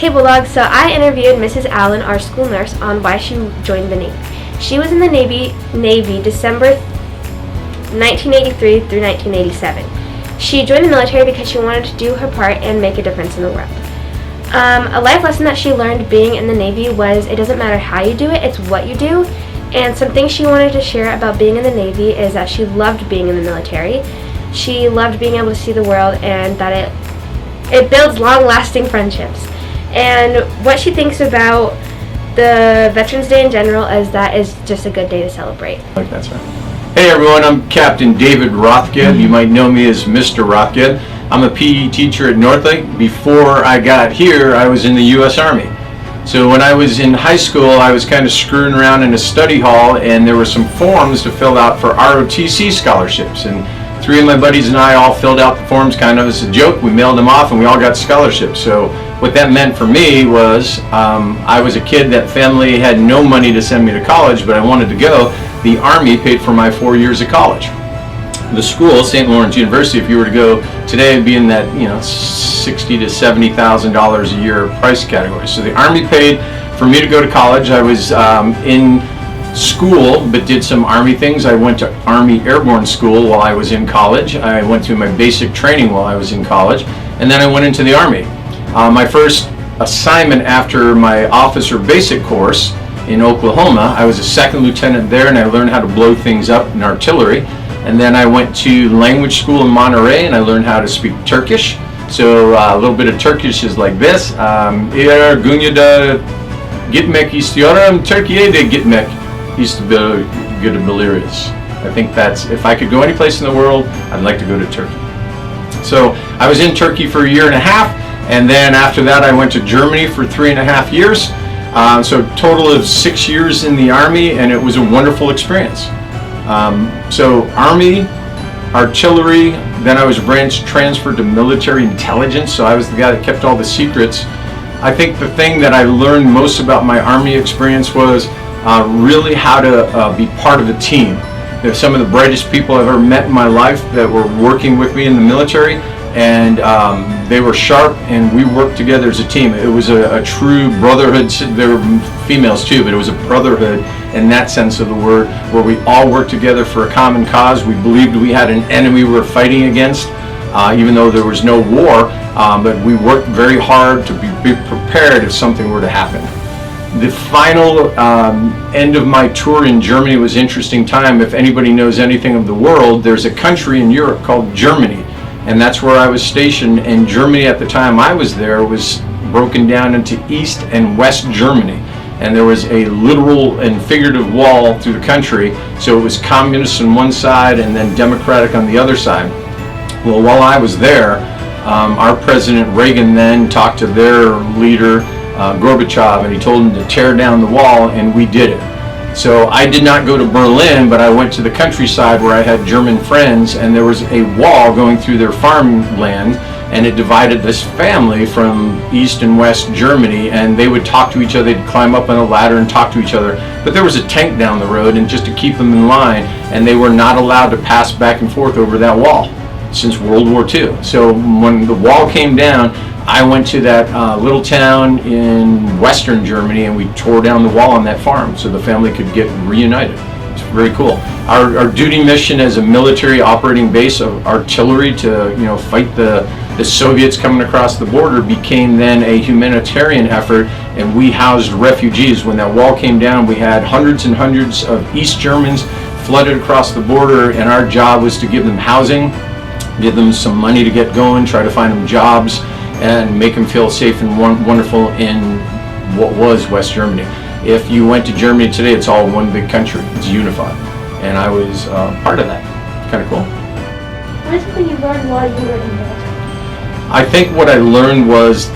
Hey Bulldog, so I interviewed Mrs. Allen, our school nurse, on why she joined the Navy. She was in the Navy December 1983 through 1987. She joined the military because she wanted to do her part and make a difference in the world. A life lesson that she learned being in the Navy was it doesn't matter how you do it, it's what you do. And some things she wanted to share about being in the Navy is that she loved being in the military. She loved being able to see the world and that it builds long-lasting friendships. And what she thinks about the Veterans Day in general is that is just a good day to celebrate. Like that's right. Hey everyone, I'm Captain David Rothged. You might know me as Mr. Rothged. I'm a PE teacher at Northlake. Before I got here, I was in the U.S. Army. So when I was in high school, I was kind of screwing around in a study hall, and there were some forms to fill out for ROTC scholarships. And 3 of my buddies and I all filled out the forms kind of as a joke. We mailed them off and we all got scholarships. So what that meant for me was I was a kid that family had no money to send me to college, but I wanted to go. The Army paid for my 4 years of college. The school, St. Lawrence University, if you were to go today, would be in that $60,000 to $70,000 a year price category. So the Army paid for me to go to college. I was in school but did some Army things. I went to Army Airborne School while I was in college. I went through my basic training while I was in college, and then I went into the Army. My first assignment after my officer basic course in Oklahoma, I was a second lieutenant there, and I learned how to blow things up in artillery. And then I went to language school in Monterey, and I learned how to speak Turkish. So a little bit of Turkish is like this. Eğer Gunya'da gitmek istiyorum, Türkiye'de gitmek isteyebiliriz. I think that's, if I could go any place in the world, I'd like to go to Turkey. So I was in Turkey for a year and a half, and then after that I went to Germany for 3.5 years. So total of 6 years in the Army, and it was a wonderful experience. So Army, artillery, then I was branch transferred to military intelligence, so I was the guy that kept all the secrets. I think the thing that I learned most about my Army experience was really how to be part of a team. They're some of the brightest people I've ever met in my life that were working with me in the military, and they were sharp, and we worked together as a team. It was a true brotherhood. There were females too, but it was a brotherhood in that sense of the word, where we all worked together for a common cause. We believed we had an enemy we were fighting against, even though there was no war, but we worked very hard to be prepared if something were to happen. The final end of my tour in Germany was an interesting time. If anybody knows anything of the world, there's a country in Europe called Germany, and that's where I was stationed. And Germany at the time I was there was broken down into East and West Germany, and there was a literal and figurative wall through the country. So it was communist on one side and then democratic on the other side. Well, while I was there, our President Reagan then talked to their leader Gorbachev, and he told him to tear down the wall, and we did it. So I did not go to Berlin, but I went to the countryside where I had German friends, and there was a wall going through their farmland, and it divided this family from East and West Germany, and they would talk to each other. They'd climb up on a ladder and talk to each other, but there was a tank down the road, and just to keep them in line, and they were not allowed to pass back and forth over that wall since World War II. So when the wall came down, I went to that little town in Western Germany, and we tore down the wall on that farm so the family could get reunited. It's very cool. Our duty mission as a military operating base of artillery to fight the Soviets coming across the border became then a humanitarian effort, and we housed refugees. When that wall came down, we had hundreds and hundreds of East Germans flooded across the border, and our job was to give them housing, give them some money to get going, try to find them jobs, and make them feel safe and wonderful in what was West Germany. If you went to Germany today, it's all one big country. It's unified. And I was part of that. Kind of cool. What is something you learned while you were in the military? I think what I learned was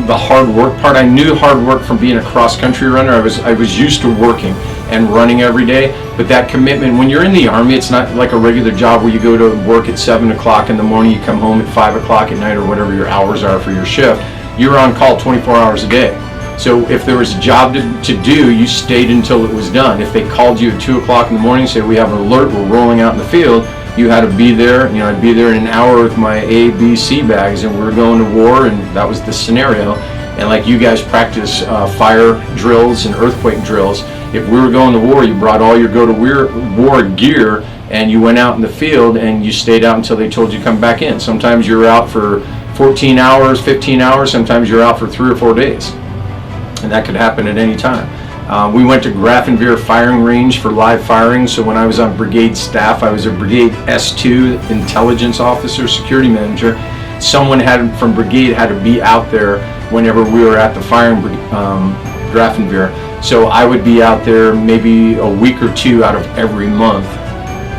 the hard work part. I knew hard work from being a cross-country runner. I was used to working and running every day, but that commitment, when you're in the Army, it's not like a regular job where you go to work at 7 o'clock in the morning, you come home at 5 o'clock at night, or whatever your hours are for your shift. You're on call 24 hours a day. So if there was a job to do, you stayed until it was done. If they called you at 2 o'clock in the morning and said, we have an alert, we're rolling out in the field, you had to be there. I'd be there in an hour with my A, B, C bags, and we were going to war, and that was the scenario. And like you guys practice fire drills and earthquake drills, if we were going to war, you brought all your war gear, and you went out in the field, and you stayed out until they told you to come back in. Sometimes you're out for 14 hours, 15 hours, sometimes you're out for 3 or 4 days. And that could happen at any time. We went to Grafenwehr firing range for live firing, so when I was on brigade staff, I was a brigade S2 intelligence officer, security manager. Someone from brigade had to be out there whenever we were at the firing Grafenwehr. So I would be out there maybe a week or 2 out of every month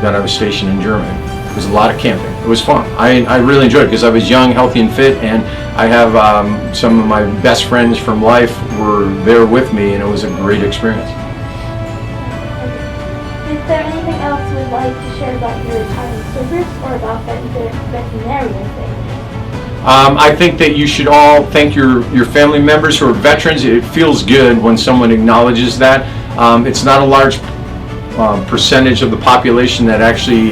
that I was stationed in Germany. It was a lot of camping. It was fun. I really enjoyed it because I was young, healthy, and fit, and I have some of my best friends from life were there with me, and it was a great experience. Is there anything else you would like to share about your time in service or about that veterinarian thing? I think that you should all thank your family members who are veterans. It feels good when someone acknowledges that. It's not a large percentage of the population that actually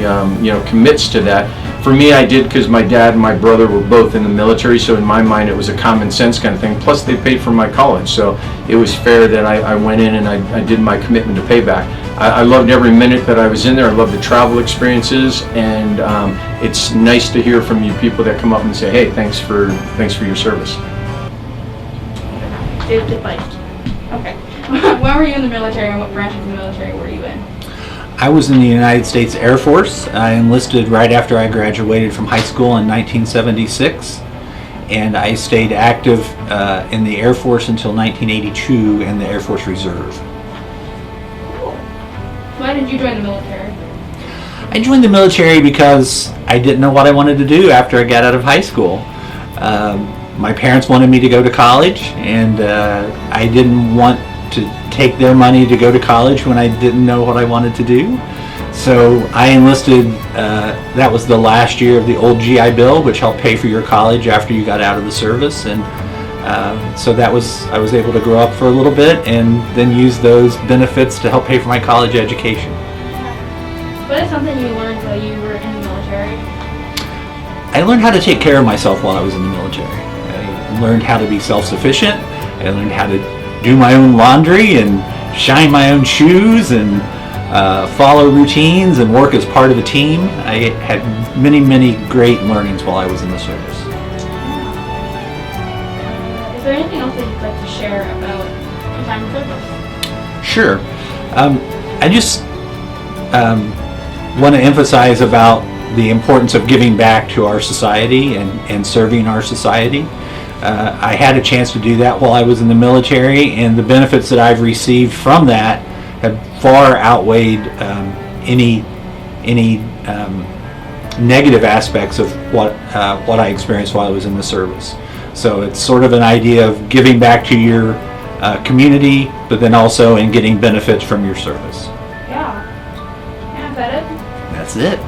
commits to that. For me, I did because my dad and my brother were both in the military, so in my mind it was a common sense kind of thing. Plus they paid for my college, so it was fair that I went in and I did my commitment to pay back. I loved every minute that I was in there. I loved the travel experiences, and it's nice to hear from you people that come up and say, hey, thanks for your service. Good advice. Okay. When were you in the military, and what branch of the military were you in? I was in the United States Air Force. I enlisted right after I graduated from high school in 1976, and I stayed active in the Air Force until 1982 in the Air Force Reserve. Cool. Why did you join the military? I joined the military because I didn't know what I wanted to do after I got out of high school. My parents wanted me to go to college, and I didn't want to take their money to go to college when I didn't know what I wanted to do. So I enlisted, that was the last year of the old GI Bill, which helped pay for your college after you got out of the service. And so I was able to grow up for a little bit and then use those benefits to help pay for my college education. What is something you learned while you were in the military? I learned how to take care of myself while I was in the military. I learned how to be self-sufficient. I learned how to do my own laundry and shine my own shoes and follow routines and work as part of a team. I had many, many great learnings while I was in the service. Is there anything else that you'd like to share about your time in service? Sure. I just want to emphasize about the importance of giving back to our society and serving our society. I had a chance to do that while I was in the military, and the benefits that I've received from that have far outweighed any negative aspects of what I experienced while I was in the service. So it's sort of an idea of giving back to your community, but then also in getting benefits from your service. Yeah. Is that it? That's it.